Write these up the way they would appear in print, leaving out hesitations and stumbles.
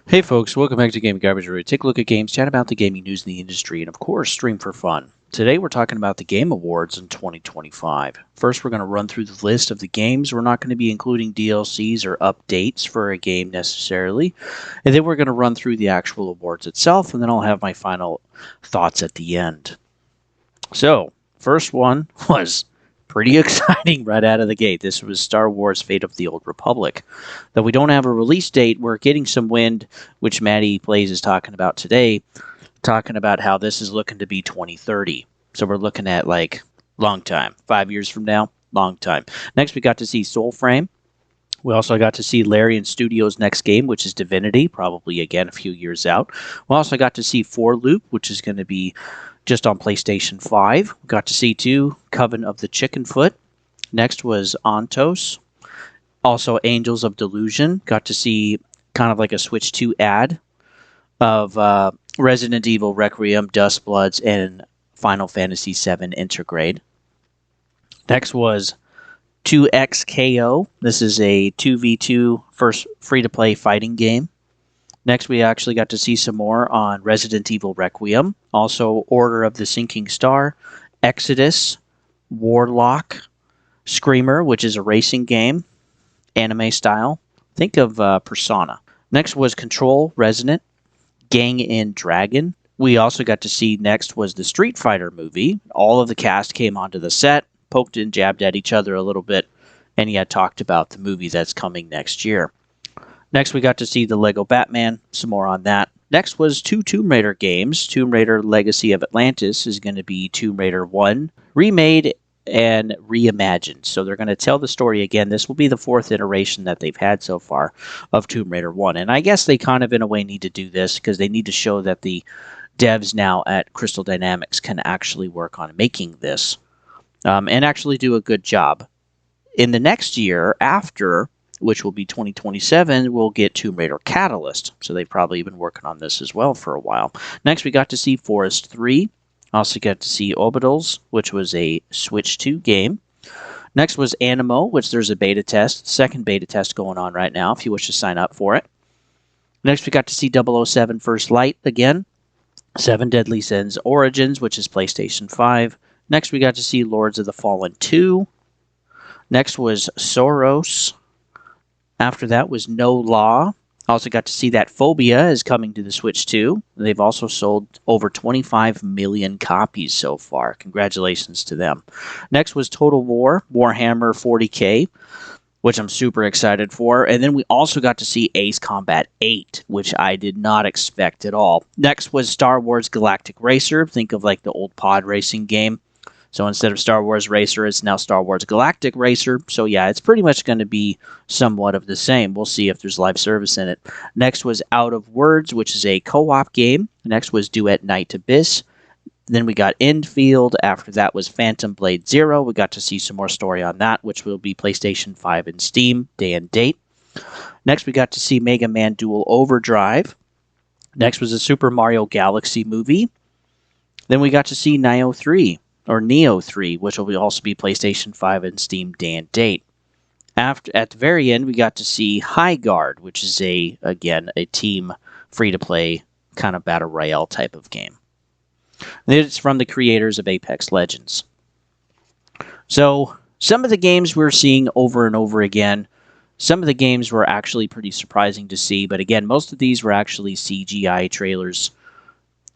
Hey folks, welcome back to Gaming Garbage, where we take a look at games, chat about the gaming news in the industry, and of course, stream for fun. Today we're talking about the Game Awards in 2025. First, we're going to run through the list of the games. We're not going to be including DLCs or updates for a game necessarily. And then we're going to run through the actual awards itself, and then I'll have my final thoughts at the end. So, first one was pretty exciting right out of the gate. This was Star Wars Fate of the Old Republic. Though we don't have a release date, we're getting some wind, which Maddie Plays is talking about today, talking about how this is looking to be 2030. So we're looking at like long time, 5 years from now, long time. Next, we got to see Soulframe. We also got to see Larian Studios' next game, which is Divinity, probably again a few years out. We also got to see 4 Loop, which is going to be just on PlayStation 5. We got to see 2 Coven of the Chicken Foot. Next was Ontos. Also, Angels of Delusion. Got to see kind of like a Switch 2 ad of Resident Evil Requiem, Dust Bloods, and Final Fantasy VII Intergrade. Next was 2XKO. This is a 2v2 first free-to-play fighting game. Next, we actually got to see some more on Resident Evil Requiem. Also, Order of the Sinking Star, Exodus, Warlock, Screamer, which is a racing game, anime style. Think of Persona. Next was Control Resonant, Gang and Dragon. We also got to see next was the Street Fighter movie. All of the cast came onto the set, poked and jabbed at each other a little bit, and yet talked about the movie that's coming next year. Next, we got to see the Lego Batman, some more on that. Next was 2 Tomb Raider games. Tomb Raider Legacy of Atlantis is going to be Tomb Raider 1, remade and reimagined. So they're going to tell the story again. This will be the 4th iteration that they've had so far of Tomb Raider 1. And I guess they kind of, in a way, need to do this because they need to show that the devs now at Crystal Dynamics can actually work on making this and actually do a good job. In the next year after, which will be 2027, we'll get Tomb Raider Catalyst. So they've probably been working on this as well for a while. Next, we got to see Forest 3. Also got to see Orbitals, which was a Switch 2 game. Next was Animo, which there's a beta test, second beta test going on right now if you wish to sign up for it. Next, we got to see 007 First Light again. 7 Deadly Sins Origins, which is PlayStation 5. Next, we got to see Lords of the Fallen 2. Next was Soros. After that was No Law. Also got to see that Phobia is coming to the Switch 2. They've also sold over 25 million copies so far. Congratulations to them. Next was Total War, Warhammer 40K, which I'm super excited for. And then we also got to see Ace Combat 8, which I did not expect at all. Next was Star Wars Galactic Racer. Think of like the old pod racing game. So instead of Star Wars Racer, it's now Star Wars Galactic Racer. So yeah, it's pretty much going to be somewhat of the same. We'll see if there's live service in it. Next was Out of Words, which is a co-op game. Next was Duet Night Abyss. Then we got Endfield. After that was Phantom Blade Zero. We got to see some more story on that, which will be PlayStation 5 and Steam, day and date. Next, we got to see Mega Man Dual Overdrive. Next was a Super Mario Galaxy movie. Then we got to see Neo 3. Or Neo 3, which will also be PlayStation 5 and Steam day and date. At the very end, we got to see High Guard, which is a team free-to-play kind of battle royale type of game. It's from the creators of Apex Legends. So some of the games we're seeing over and over again, some of the games were actually pretty surprising to see, but again, most of these were actually CGI trailers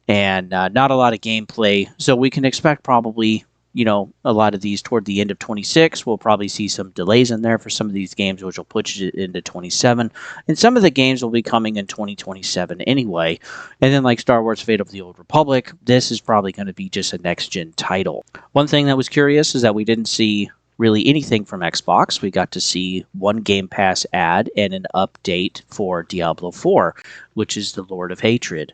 and not a lot of gameplay. So we can expect probably, a lot of these toward the end of 26. We'll probably see some delays in there for some of these games, which will push it into 27. And some of the games will be coming in 2027 anyway. And then like Star Wars Fate of the Old Republic, this is probably going to be just a next-gen title. One thing that was curious is that we didn't see really anything from Xbox. We got to see one Game Pass ad and an update for Diablo 4, which is the Lord of Hatred.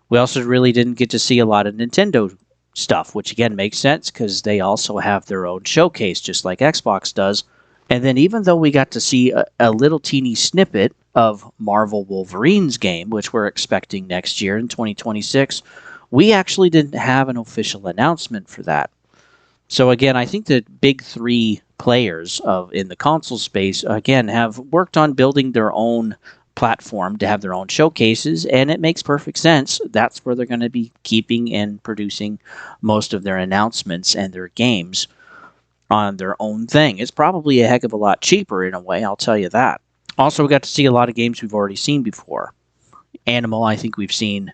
We also really didn't get to see a lot of Nintendo stuff, which again makes sense because they also have their own showcase, just like Xbox does. And then even though we got to see a little teeny snippet of Marvel Wolverine's game, which we're expecting next year in 2026, we actually didn't have an official announcement for that. So again, I think the big 3 players in the console space, again, have worked on building their own platform to have their own showcases, and it makes perfect sense. That's where they're going to be keeping and producing most of their announcements and their games on their own thing. It's probably a heck of a lot cheaper in a way, I'll tell you that. Also, we got to see a lot of games we've already seen before. Animal, I think we've seen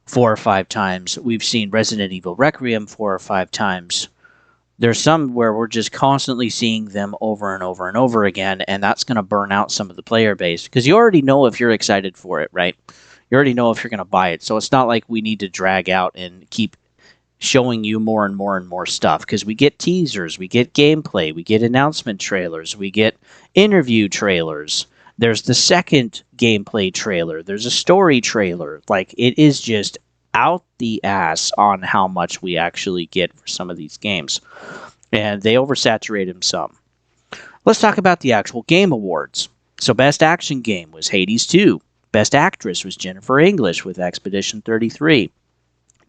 4 or 5 times. We've seen Resident Evil Requiem 4 or 5 times. There's some where we're just constantly seeing them over and over and over again, and that's going to burn out some of the player base because you already know if you're excited for it, right? You already know if you're going to buy it. So it's not like we need to drag out and keep showing you more and more and more stuff because we get teasers, we get gameplay, we get announcement trailers, we get interview trailers. There's the second gameplay trailer. There's a story trailer. Like, it is just out the ass on how much we actually get for some of these games. And they oversaturate them some. Let's talk about the actual game awards. So Best Action Game was Hades 2. Best Actress was Jennifer English with Expedition 33.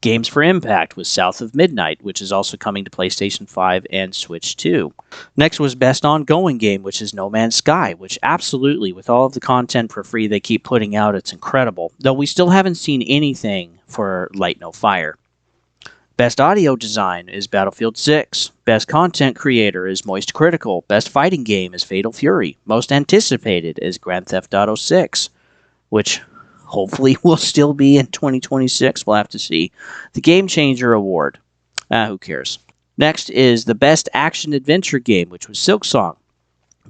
Games for Impact was South of Midnight, which is also coming to PlayStation 5 and Switch 2. Next was Best Ongoing Game, which is No Man's Sky, which absolutely, with all of the content for free they keep putting out, it's incredible. Though we still haven't seen anything for Light No Fire. Best Audio Design is Battlefield 6. Best Content Creator is Moist Critical. Best Fighting Game is Fatal Fury. Most Anticipated is Grand Theft Auto 6, which hopefully will still be in 2026. We'll have to see. The Game Changer Award. Who cares? Next is the Best Action Adventure Game, which was Silksong.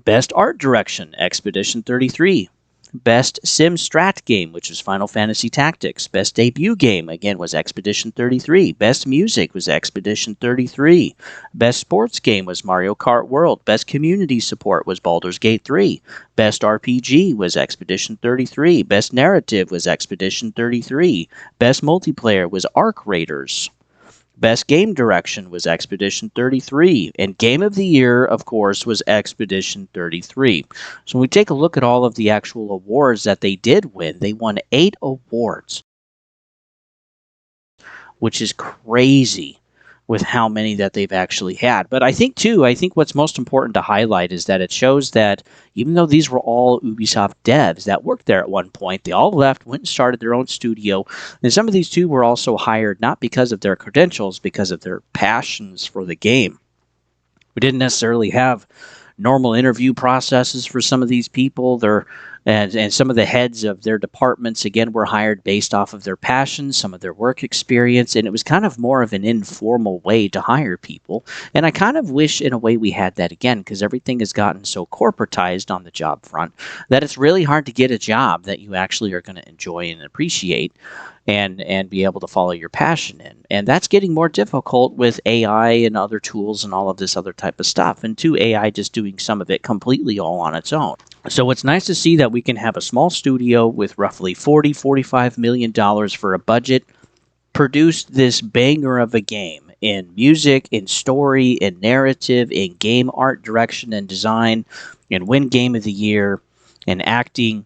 Best Art Direction, Expedition 33. Best Sim Strat Game, which was Final Fantasy Tactics. Best Debut Game, again, was Expedition 33. Best Music was Expedition 33. Best Sports Game was Mario Kart World. Best Community Support was Baldur's Gate 3. Best RPG was Expedition 33. Best Narrative was Expedition 33. Best Multiplayer was Arc Raiders. Best Game Direction was Expedition 33, and Game of the Year, of course, was Expedition 33. So when we take a look at all of the actual awards that they did win, they won 8 awards, which is crazy with how many that they've actually had. But I think what's most important to highlight is that it shows that even though these were all Ubisoft devs that worked there at one point, they all left, went and started their own studio. And some of these too were also hired not because of their credentials, because of their passions for the game. We didn't necessarily have normal interview processes for some of these people. And some of the heads of their departments, again, were hired based off of their passions, some of their work experience, and it was kind of more of an informal way to hire people. And I kind of wish, in a way, we had that again, because everything has gotten so corporatized on the job front that it's really hard to get a job that you actually are going to enjoy and appreciate and be able to follow your passion in. And that's getting more difficult with AI and other tools and all of this other type of stuff. And AI just doing some of it completely all on its own. So it's nice to see that we can have a small studio with roughly $45 million for a budget produce this banger of a game in music, in story, in narrative, in game art direction and design, and win Game of the Year, in acting.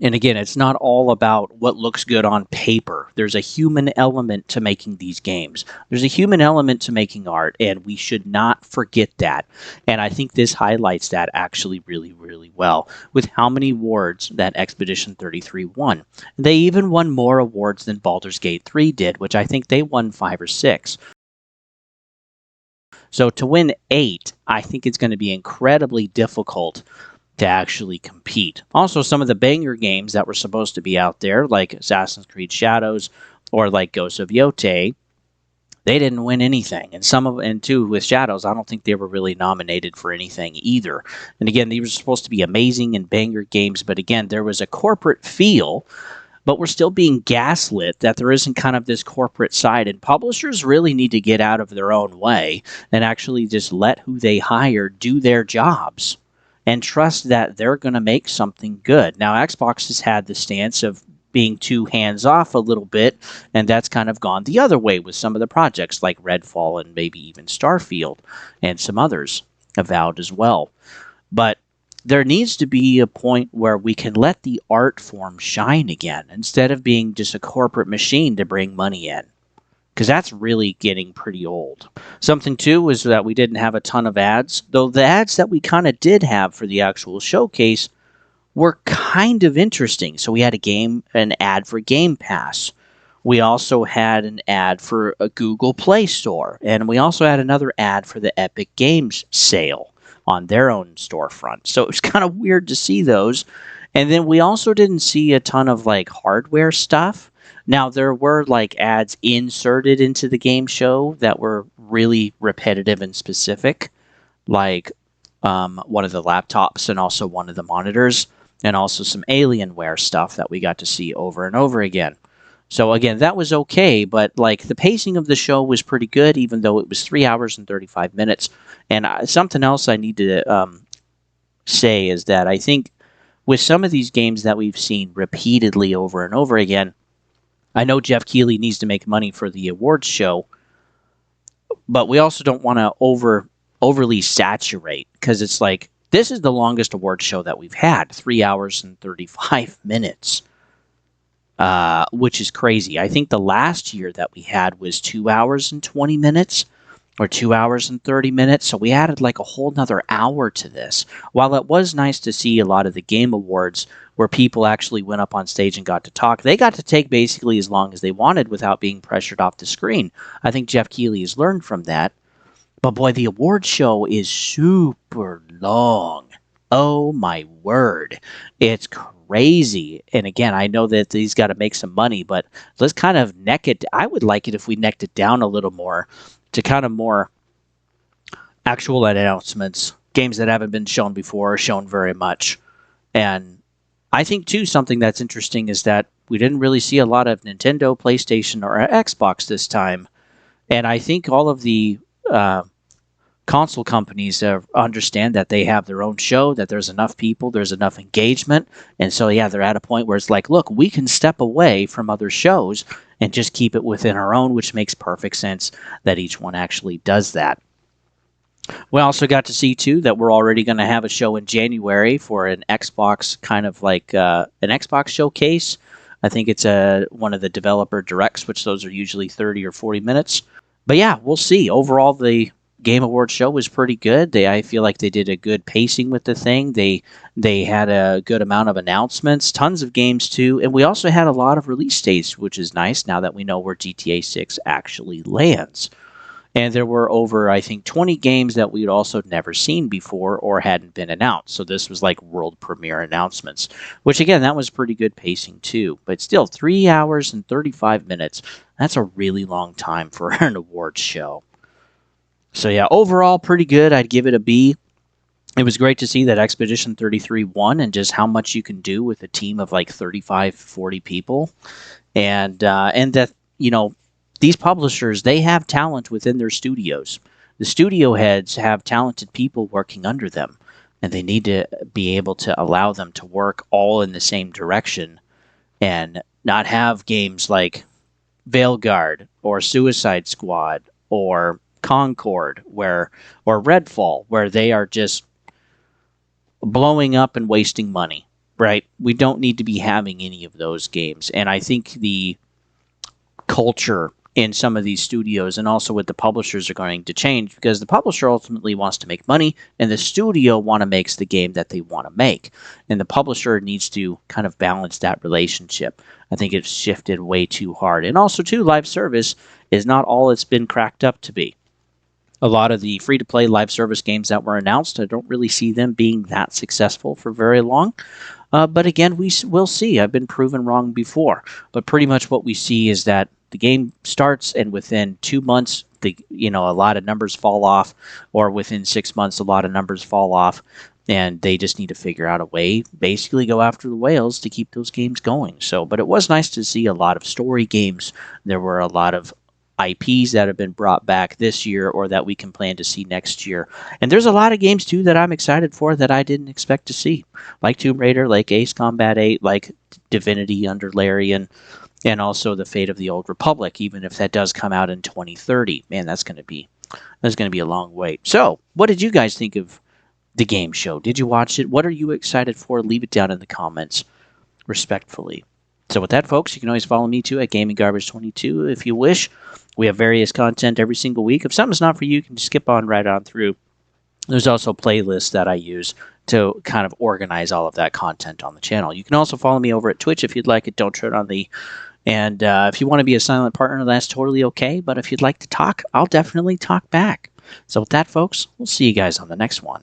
And again, it's not all about what looks good on paper. There's a human element to making these games. There's a human element to making art, and we should not forget that. And I think this highlights that actually really, really well with how many awards that Expedition 33 won. They even won more awards than Baldur's Gate 3 did, which I think they won 5 or 6. So to win 8, I think it's going to be incredibly difficult to actually compete. Also, some of the banger games that were supposed to be out there, like Assassin's Creed Shadows or like Ghosts of Yotei, they didn't win anything. And too, with Shadows, I don't think they were really nominated for anything either. And again, these were supposed to be amazing and banger games, but again, there was a corporate feel, but we're still being gaslit that there isn't kind of this corporate side. And publishers really need to get out of their own way and actually just let who they hire do their jobs and trust that they're going to make something good. Now, Xbox has had the stance of being too hands-off a little bit, and that's kind of gone the other way with some of the projects like Redfall and maybe even Starfield and some others Avowed as well. But there needs to be a point where we can let the art form shine again instead of being just a corporate machine to bring money in, because that's really getting pretty old. Something, too, was that we didn't have a ton of ads, though the ads that we kind of did have for the actual showcase were kind of interesting. So we had an ad for Game Pass. We also had an ad for a Google Play Store, and we also had another ad for the Epic Games sale on their own storefront. So it was kind of weird to see those. And then we also didn't see a ton of like hardware stuff. Now there were like ads inserted into the game show that were really repetitive and specific, like one of the laptops and also one of the monitors, and also some Alienware stuff that we got to see over and over again. So again, that was okay, but like the pacing of the show was pretty good, even though it was 3 hours and 35 minutes. And something else I need to say is that I think with some of these games that we've seen repeatedly over and over again, I know Jeff Keighley needs to make money for the awards show, but we also don't want to overly saturate, because it's like this is the longest awards show that we've had, 3 hours and 35 minutes. Which is crazy. I think the last year that we had was 2 hours and 20 minutes or 2 hours and 30 minutes. So we added like a whole nother hour to this. While it was nice to see a lot of the game awards where people actually went up on stage and got to talk, they got to take basically as long as they wanted without being pressured off the screen. I think Jeff Keighley has learned from that. But boy, the awards show is super long. Oh my word. It's crazy. And again, I know that he's got to make some money, but let's kind of neck it. I would like it if we necked it down a little more to kind of more actual announcements, games that haven't been shown before or shown very much. And I think, too, something that's interesting is that we didn't really see a lot of Nintendo, PlayStation, or Xbox this time. And I think all of the console companies understand that they have their own show, that there's enough people, there's enough engagement. And so, yeah, they're at a point where it's like, look, we can step away from other shows and just keep it within our own, which makes perfect sense that each one actually does that. We also got to see, too, that we're already going to have a show in January for an Xbox, kind of like an Xbox showcase. I think it's one of the developer directs, which those are usually 30 or 40 minutes. But yeah, we'll see. Overall, the Game Awards show was pretty good. I feel like they did a good pacing with the thing. They had a good amount of announcements, tons of games too, and we also had a lot of release dates, which is nice now that we know where GTA 6 actually lands. And there were over, I think, 20 games that we'd also never seen before or hadn't been announced. So this was like world premiere announcements, which again, that was pretty good pacing too. But still, 3 hours and 35 minutes. That's a really long time for an awards show. So yeah, overall pretty good. I'd give it a B. It was great to see that Expedition 33 won and just how much you can do with a team of like 35, 40 people. And that, these publishers, they have talent within their studios. The studio heads have talented people working under them, and they need to be able to allow them to work all in the same direction and not have games like Veilguard or Suicide Squad or Concord or Redfall, where they are just blowing up and wasting money, right? We don't need to be having any of those games. And I think the culture in some of these studios and also with the publishers are going to change, because the publisher ultimately wants to make money and the studio makes the game that they want to make. And the publisher needs to kind of balance that relationship. I think it's shifted way too hard. And also, too, live service is not all it's been cracked up to be. A lot of the free-to-play live service games that were announced, I don't really see them being that successful for very long. But again, we'll see. I've been proven wrong before. But pretty much what we see is that the game starts, and within 2 months, a lot of numbers fall off, or within 6 months, a lot of numbers fall off, and they just need to figure out a way, basically go after the whales to keep those games going. But it was nice to see a lot of story games. There were a lot of IPs that have been brought back this year or that we can plan to see next year. And there's a lot of games, too, that I'm excited for that I didn't expect to see, like Tomb Raider, like Ace Combat 8, like Divinity Under Larian, and also The Fate of the Old Republic, even if that does come out in 2030. Man, that's going to be a long wait. So, what did you guys think of the game show? Did you watch it? What are you excited for? Leave it down in the comments, respectfully. So with that, folks, you can always follow me, too, at GamingGarbage22 if you wish. We have various content every single week. If something's not for you, you can just skip on right on through. There's also playlists that I use to kind of organize all of that content on the channel. You can also follow me over at Twitch if you'd like it. Don't turn on the and if you want to be a silent partner, that's totally okay. But if you'd like to talk, I'll definitely talk back. So with that, folks, we'll see you guys on the next one.